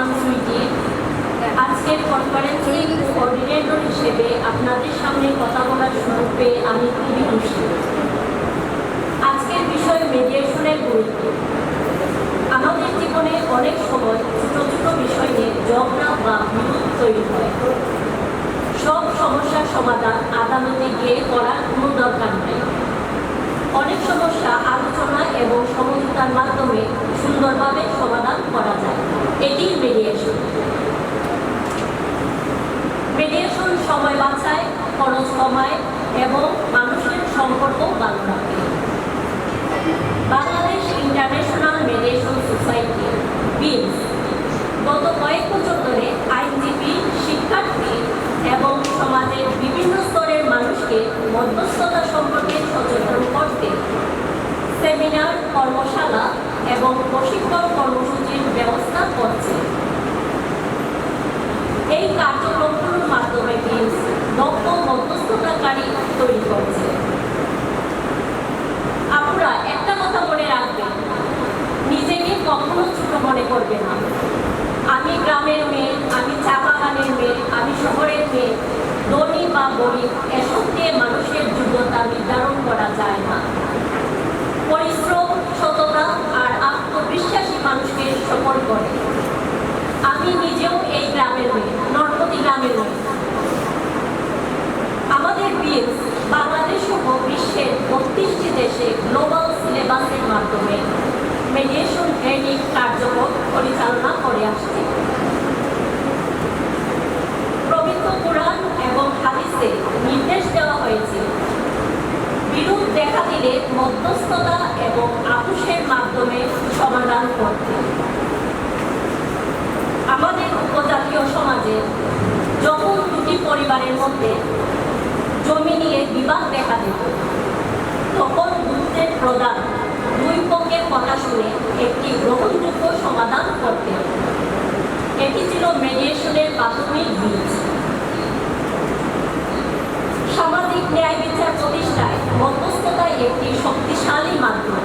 রহমান সুইটি। আজকের কনফারেন্সের কোঅর্ডিনেটর হিসেবে আপনাদের সামনে কথা বলার সুযোগ পেয়ে আমি খুবই খুশি। আজকের বিষয় মিডিয়েশনের গুরুত্ব। আমাদের জীবনে অনেক সময় ছোট ছোট বিষয় নিয়ে ঝগড়া বা বিরোধ তৈরি হয়। সব সমস্যার সমাধান আদালতে গিয়ে করার কোনো দরকার নেই। অনেক সমস্যা আলোচনা এবং সমঝোতার মাধ্যমে সুন্দরভাবে সমাধান করা যায়। এটি মিডিয়েশন। মিডিয়েশন সময় বাঁচায়, খরচ কমায় এবং মানুষের সম্পর্ক ভালো রাখে। বাংলাদেশ ইন্টারন্যাশনাল মিডিয়েশন সোসাইটি বিলস গত কয়েক বছর ধরে আইনজীবী, শিক্ষার্থী এবং সমাজের বিভিন্ন স্তরের মানুষকে মধ্যস্থতা সম্পর্কে সচেতন করতে সেমিনার, কর্মশালা এবং প্রশিক্ষণ কর্মসূচির ব্যবস্থা করছে। এই কার্যক্রমগুলোর মাধ্যমে বিলস দক্ষ মধ্যস্থতাকারী তৈরি করছে। আপনারা একটা কথা মনে রাখবেন, নিজেকে কখনো ছোট মনে করবে না। আমি গ্রামের মেয়ে, আমি চা বাগানের মেয়ে, আমি শহরের মেয়ে, ধনী বা গরিব এসব দিয়ে মানুষের যোগ্যতা নির্ধারণ করা যায় না। পরিশ্রম, সততা আর আত্মবিশ্বাসী মানুষকে সফল করে। আমি নিজেও এই গ্রামের মেয়ে, নরপতি গ্রামের মেয়ে। আমাদের বিলস বাংলাদেশ সহ বিশ্বের 32টি দেশে গ্লোবাল সিলেবাসের মাধ্যমে মিডিয়েশন ট্রেনিং কার্যক্রম পরিচালনা করে আসছে। পবিত্র কোরআন এবং হাদিসে নির্দেশ দেওয়া হয়েছে, বিরোধ দেখা দিলে মধ্যস্থতা এবং আপোষের মাধ্যমে সমাধান করতে। আমাদের উপজাতীয় সমাজে যখন দুটি পরিবারের মধ্যে জমি নিয়ে বিবাদ দেখা দিত, তখন দুধের প্রধান দুই পক্ষের কথা শুনে একটি গ্রহণযোগ্য সমাধান করতে। এটি ছিল মিডিয়েশনের প্রাথমিক বীজ। সামাজিক ন্যায় বিচার প্রতিষ্ঠায় মধ্যস্থতা একটি শক্তিশালী মাধ্যম।